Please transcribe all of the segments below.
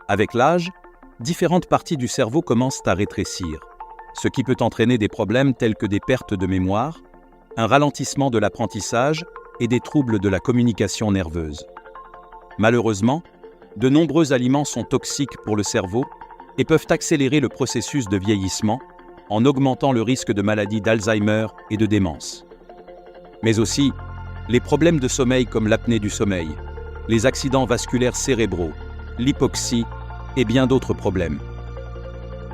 Avec l'âge, différentes parties du cerveau commencent à rétrécir, ce qui peut entraîner des problèmes tels que des pertes de mémoire, un ralentissement de l'apprentissage et des troubles de la communication nerveuse. Malheureusement, de nombreux aliments sont toxiques pour le cerveau et peuvent accélérer le processus de vieillissement en augmentant le risque de maladies d'Alzheimer et de démence. Mais aussi, les problèmes de sommeil comme l'apnée du sommeil, les accidents vasculaires cérébraux, l'hypoxie et bien d'autres problèmes.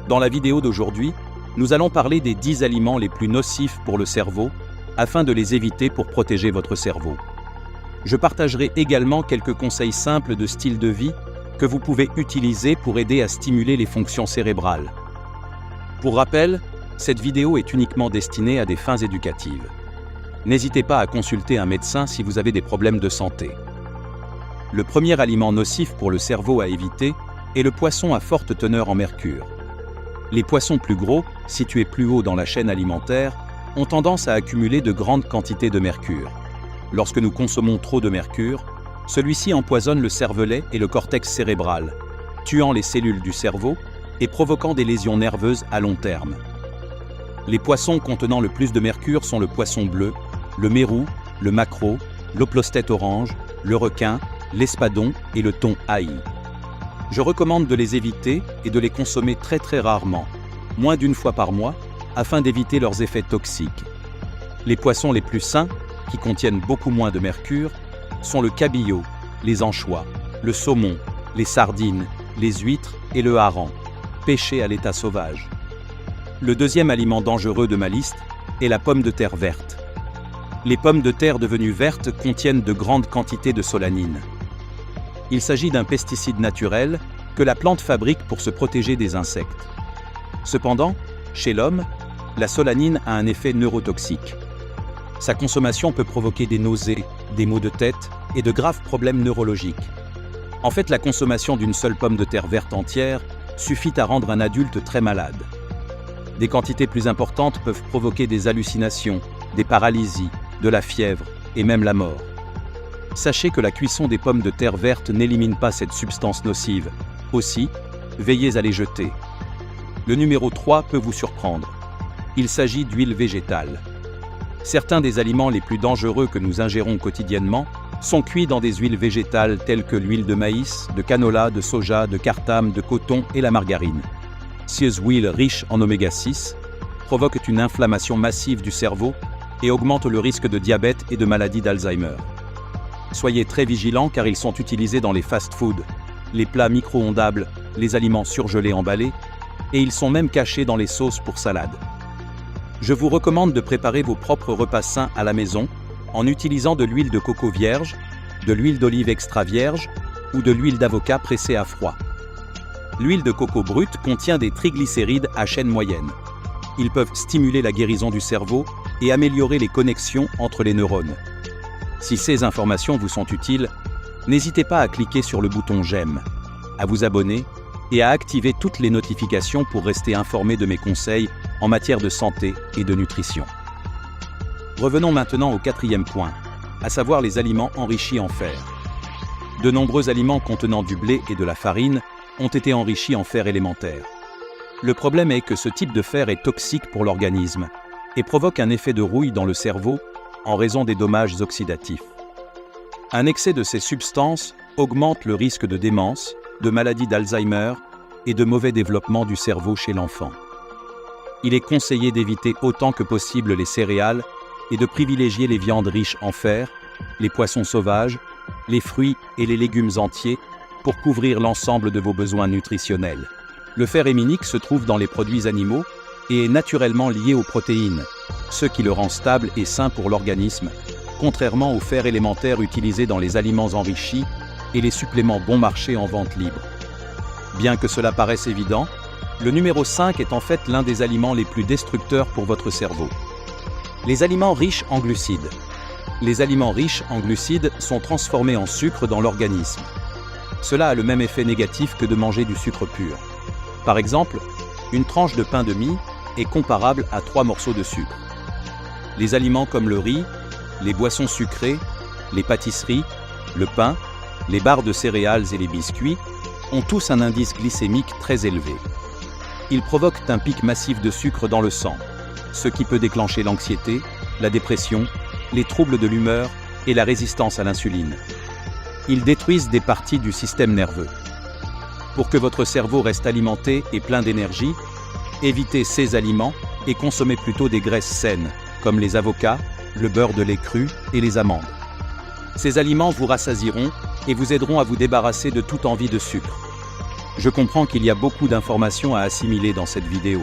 Dans la vidéo d'aujourd'hui, nous allons parler des 10 aliments les plus nocifs pour le cerveau afin de les éviter pour protéger votre cerveau. Je partagerai également quelques conseils simples de style de vie que vous pouvez utiliser pour aider à stimuler les fonctions cérébrales. Pour rappel, cette vidéo est uniquement destinée à des fins éducatives. N'hésitez pas à consulter un médecin si vous avez des problèmes de santé. Le premier aliment nocif pour le cerveau à éviter est le poisson à forte teneur en mercure. Les poissons plus gros, situés plus haut dans la chaîne alimentaire, ont tendance à accumuler de grandes quantités de mercure. Lorsque nous consommons trop de mercure, celui-ci empoisonne le cervelet et le cortex cérébral, tuant les cellules du cerveau et provoquant des lésions nerveuses à long terme. Les poissons contenant le plus de mercure sont le poisson bleu, le mérou, le maquereau, l'oplostète orange, le requin, l'espadon et le thon haï. Je recommande de les éviter et de les consommer très rarement, moins d'une fois par mois, afin d'éviter leurs effets toxiques. Les poissons les plus sains, qui contiennent beaucoup moins de mercure, sont le cabillaud, les anchois, le saumon, les sardines, les huîtres et le hareng, pêchés à l'état sauvage. Le deuxième aliment dangereux de ma liste est la pomme de terre verte. Les pommes de terre devenues vertes contiennent de grandes quantités de solanine. Il s'agit d'un pesticide naturel que la plante fabrique pour se protéger des insectes. Cependant, chez l'homme, la solanine a un effet neurotoxique. Sa consommation peut provoquer des nausées, des maux de tête et de graves problèmes neurologiques. En fait, la consommation d'une seule pomme de terre verte entière suffit à rendre un adulte très malade. Des quantités plus importantes peuvent provoquer des hallucinations, des paralysies, de la fièvre et même la mort. Sachez que la cuisson des pommes de terre vertes n'élimine pas cette substance nocive. Aussi, veillez à les jeter. Le numéro 3 peut vous surprendre. Il s'agit d'huile végétale. Certains des aliments les plus dangereux que nous ingérons quotidiennement sont cuits dans des huiles végétales telles que l'huile de maïs, de canola, de soja, de cartame, de coton et la margarine. Ces huiles riches en oméga 6 provoquent une inflammation massive du cerveau et augmentent le risque de diabète et de maladie d'Alzheimer. Soyez très vigilants car ils sont utilisés dans les fast-foods, les plats micro-ondables, les aliments surgelés emballés, et ils sont même cachés dans les sauces pour salade. Je vous recommande de préparer vos propres repas sains à la maison en utilisant de l'huile de coco vierge, de l'huile d'olive extra vierge ou de l'huile d'avocat pressée à froid. L'huile de coco brute contient des triglycérides à chaîne moyenne. Ils peuvent stimuler la guérison du cerveau et améliorer les connexions entre les neurones. Si ces informations vous sont utiles, n'hésitez pas à cliquer sur le bouton j'aime, à vous abonner et à activer toutes les notifications pour rester informé de mes conseils en matière de santé et de nutrition. Revenons maintenant au quatrième point, à savoir les aliments enrichis en fer. De nombreux aliments contenant du blé et de la farine ont été enrichis en fer élémentaire. Le problème est que ce type de fer est toxique pour l'organisme et provoque un effet de rouille dans le cerveau en raison des dommages oxydatifs. Un excès de ces substances augmente le risque de démence, de maladie d'Alzheimer et de mauvais développement du cerveau chez l'enfant. Il est conseillé d'éviter autant que possible les céréales et de privilégier les viandes riches en fer, les poissons sauvages, les fruits et les légumes entiers pour couvrir l'ensemble de vos besoins nutritionnels. Le fer héminique se trouve dans les produits animaux et est naturellement lié aux protéines, ce qui le rend stable et sain pour l'organisme, contrairement au fer élémentaire utilisé dans les aliments enrichis et les suppléments bon marché en vente libre. Bien que cela paraisse évident, le numéro 5 est en fait l'un des aliments les plus destructeurs pour votre cerveau. Les aliments riches en glucides. Les aliments riches en glucides sont transformés en sucre dans l'organisme. Cela a le même effet négatif que de manger du sucre pur. Par exemple, une tranche de pain de mie est comparable à 3 morceaux de sucre. Les aliments comme le riz, les boissons sucrées, les pâtisseries, le pain, les barres de céréales et les biscuits ont tous un indice glycémique très élevé. Ils provoquent un pic massif de sucre dans le sang, ce qui peut déclencher l'anxiété, la dépression, les troubles de l'humeur et la résistance à l'insuline. Ils détruisent des parties du système nerveux. Pour que votre cerveau reste alimenté et plein d'énergie, évitez ces aliments et consommez plutôt des graisses saines, comme les avocats, le beurre de lait cru et les amandes. Ces aliments vous rassasieront et vous aideront à vous débarrasser de toute envie de sucre. Je comprends qu'il y a beaucoup d'informations à assimiler dans cette vidéo.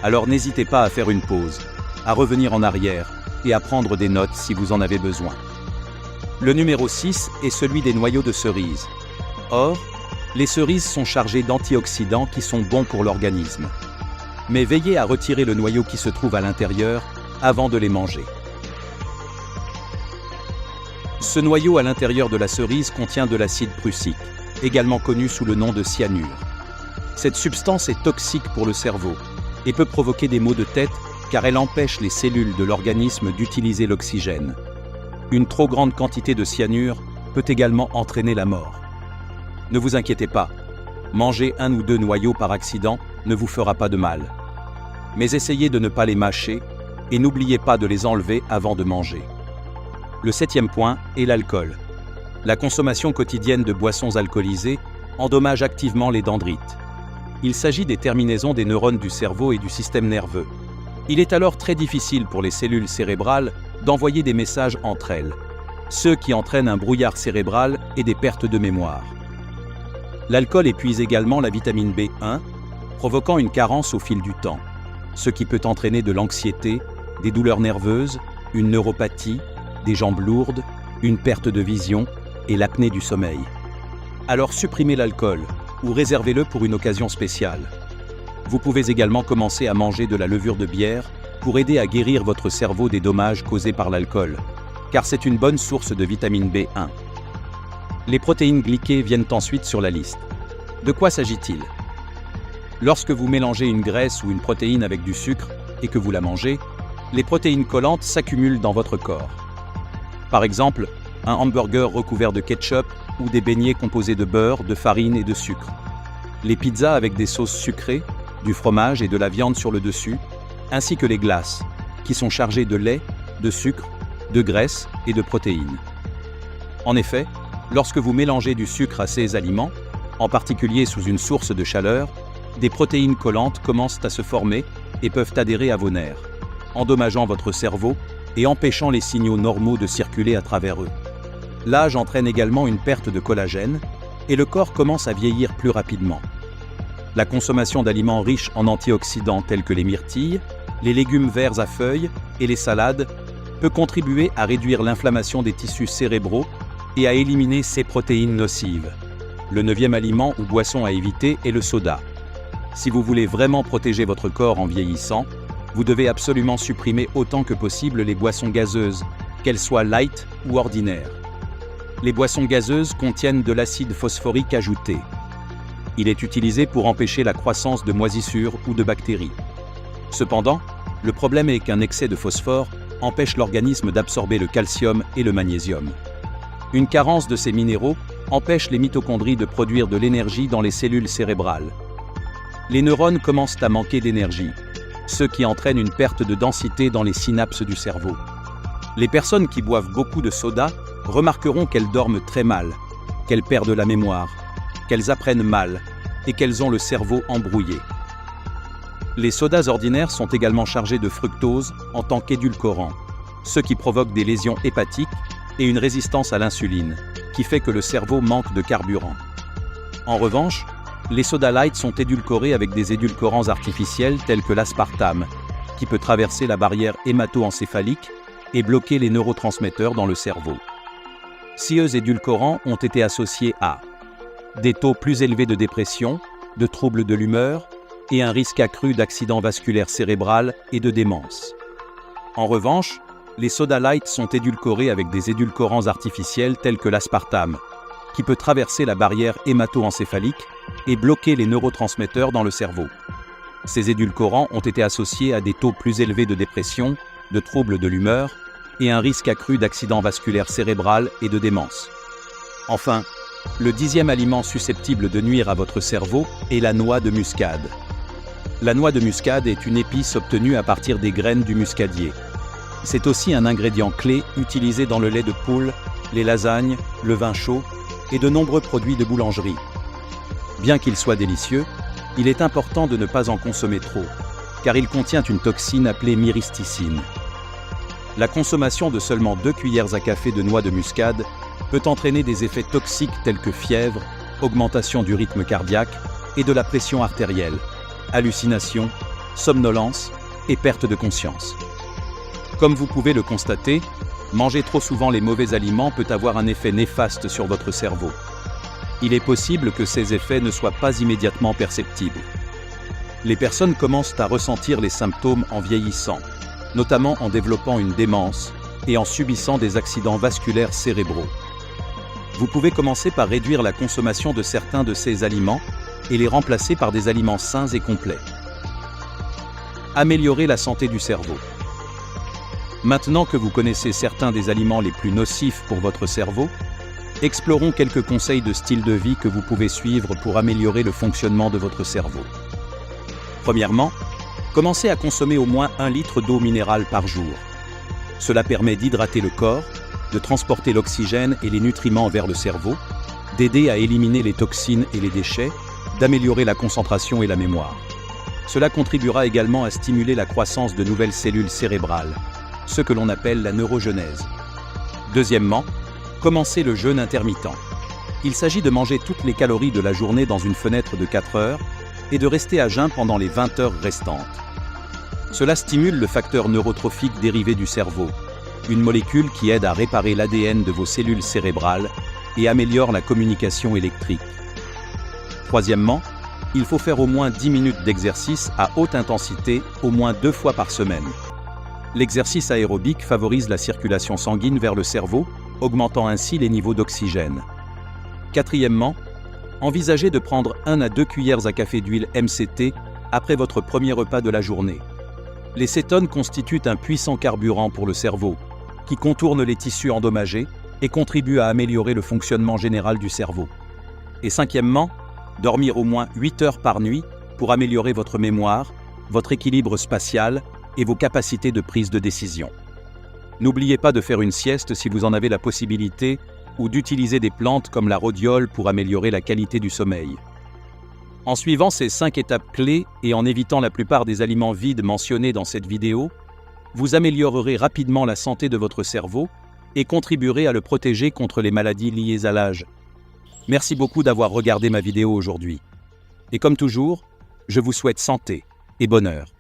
Alors n'hésitez pas à faire une pause, à revenir en arrière et à prendre des notes si vous en avez besoin. Le numéro 6 est celui des noyaux de cerises. Or, les cerises sont chargées d'antioxydants qui sont bons pour l'organisme. Mais veillez à retirer le noyau qui se trouve à l'intérieur avant de les manger. Ce noyau à l'intérieur de la cerise contient de l'acide prussique, également connu sous le nom de cyanure. Cette substance est toxique pour le cerveau et peut provoquer des maux de tête car elle empêche les cellules de l'organisme d'utiliser l'oxygène. Une trop grande quantité de cyanure peut également entraîner la mort. Ne vous inquiétez pas, manger 1 ou 2 noyaux par accident ne vous fera pas de mal. Mais essayez de ne pas les mâcher et n'oubliez pas de les enlever avant de manger. Le 7e point est l'alcool. La consommation quotidienne de boissons alcoolisées endommage activement les dendrites. Il s'agit des terminaisons des neurones du cerveau et du système nerveux. Il est alors très difficile pour les cellules cérébrales d'envoyer des messages entre elles, ce qui entraîne un brouillard cérébral et des pertes de mémoire. L'alcool épuise également la vitamine B1, provoquant une carence au fil du temps, ce qui peut entraîner de l'anxiété, des douleurs nerveuses, une neuropathie, des jambes lourdes, une perte de vision et l'apnée du sommeil. Alors supprimez l'alcool ou réservez-le pour une occasion spéciale. Vous pouvez également commencer à manger de la levure de bière pour aider à guérir votre cerveau des dommages causés par l'alcool, car c'est une bonne source de vitamine B1. Les protéines glyquées viennent ensuite sur la liste. De quoi s'agit-il? Lorsque vous mélangez une graisse ou une protéine avec du sucre et que vous la mangez, les protéines collantes s'accumulent dans votre corps. Par exemple, un hamburger recouvert de ketchup ou des beignets composés de beurre, de farine et de sucre. Les pizzas avec des sauces sucrées, du fromage et de la viande sur le dessus, ainsi que les glaces, qui sont chargées de lait, de sucre, de graisse et de protéines. En effet, lorsque vous mélangez du sucre à ces aliments, en particulier sous une source de chaleur, des protéines collantes commencent à se former et peuvent adhérer à vos nerfs, endommageant votre cerveau et empêchant les signaux normaux de circuler à travers eux. L'âge entraîne également une perte de collagène et le corps commence à vieillir plus rapidement. La consommation d'aliments riches en antioxydants tels que les myrtilles, les légumes verts à feuilles et les salades peut contribuer à réduire l'inflammation des tissus cérébraux et à éliminer ces protéines nocives. Le 9e aliment ou boisson à éviter est le soda. Si vous voulez vraiment protéger votre corps en vieillissant, vous devez absolument supprimer autant que possible les boissons gazeuses, qu'elles soient light ou ordinaires. Les boissons gazeuses contiennent de l'acide phosphorique ajouté. Il est utilisé pour empêcher la croissance de moisissures ou de bactéries. Cependant, le problème est qu'un excès de phosphore empêche l'organisme d'absorber le calcium et le magnésium. Une carence de ces minéraux empêche les mitochondries de produire de l'énergie dans les cellules cérébrales. Les neurones commencent à manquer d'énergie, ce qui entraîne une perte de densité dans les synapses du cerveau. Les personnes qui boivent beaucoup de soda remarqueront qu'elles dorment très mal, qu'elles perdent la mémoire, qu'elles apprennent mal et qu'elles ont le cerveau embrouillé. Les sodas ordinaires sont également chargés de fructose en tant qu'édulcorant, ce qui provoque des lésions hépatiques et une résistance à l'insuline, qui fait que le cerveau manque de carburant. En revanche, les sodas light sont édulcorés avec des édulcorants artificiels tels que l'aspartame, qui peut traverser la barrière hémato-encéphalique et bloquer les neurotransmetteurs dans le cerveau. Ces édulcorants ont été associés à des taux plus élevés de dépression, de troubles de l'humeur et un risque accru d'accident vasculaire cérébral et de démence. En revanche, les sodas light sont édulcorés avec des édulcorants artificiels tels que l'aspartame, qui peut traverser la barrière hémato-encéphalique et bloquer les neurotransmetteurs dans le cerveau. Ces édulcorants ont été associés à des taux plus élevés de dépression, de troubles de l'humeur et un risque accru d'accident vasculaire cérébral et de démence. Enfin, Le 10e aliment susceptible de nuire à votre cerveau est la noix de muscade. La noix de muscade est une épice obtenue à partir des graines du muscadier. C'est aussi un ingrédient clé utilisé dans le lait de poule, les lasagnes, le vin chaud et de nombreux produits de boulangerie. Bien qu'il soit délicieux, il est important de ne pas en consommer trop, car il contient une toxine appelée myristicine. La consommation de seulement 2 cuillères à café de noix de muscade peut entraîner des effets toxiques tels que fièvre, augmentation du rythme cardiaque et de la pression artérielle, hallucinations, somnolence et perte de conscience. Comme vous pouvez le constater, manger trop souvent les mauvais aliments peut avoir un effet néfaste sur votre cerveau. Il est possible que ces effets ne soient pas immédiatement perceptibles. Les personnes commencent à ressentir les symptômes en vieillissant, notamment en développant une démence et en subissant des accidents vasculaires cérébraux. Vous pouvez commencer par réduire la consommation de certains de ces aliments et les remplacer par des aliments sains et complets. Améliorer la santé du cerveau. Maintenant que vous connaissez certains des aliments les plus nocifs pour votre cerveau, explorons quelques conseils de style de vie que vous pouvez suivre pour améliorer le fonctionnement de votre cerveau. Premièrement, commencez à consommer au moins 1 litre d'eau minérale par jour. Cela permet d'hydrater le corps, de transporter l'oxygène et les nutriments vers le cerveau, d'aider à éliminer les toxines et les déchets, d'améliorer la concentration et la mémoire. Cela contribuera également à stimuler la croissance de nouvelles cellules cérébrales, ce que l'on appelle la neurogenèse. Deuxièmement, commencez le jeûne intermittent. Il s'agit de manger toutes les calories de la journée dans une fenêtre de 4 heures et de rester à jeun pendant les 20 heures restantes. Cela stimule le facteur neurotrophique dérivé du cerveau, une molécule qui aide à réparer l'ADN de vos cellules cérébrales et améliore la communication électrique. Troisièmement, il faut faire au moins 10 minutes d'exercice à haute intensité au moins 2 fois par semaine. L'exercice aérobique favorise la circulation sanguine vers le cerveau, augmentant ainsi les niveaux d'oxygène. Quatrièmement, envisagez de prendre 1 à 2 cuillères à café d'huile MCT après votre premier repas de la journée. Les cétones constituent un puissant carburant pour le cerveau, qui contourne les tissus endommagés et contribue à améliorer le fonctionnement général du cerveau. Et cinquièmement, dormir au moins 8 heures par nuit pour améliorer votre mémoire, votre équilibre spatial et vos capacités de prise de décision. N'oubliez pas de faire une sieste si vous en avez la possibilité ou d'utiliser des plantes comme la rhodiole pour améliorer la qualité du sommeil. En suivant ces 5 étapes clés et en évitant la plupart des aliments vides mentionnés dans cette vidéo, vous améliorerez rapidement la santé de votre cerveau et contribuerez à le protéger contre les maladies liées à l'âge. Merci beaucoup d'avoir regardé ma vidéo aujourd'hui. Et comme toujours, je vous souhaite santé et bonheur.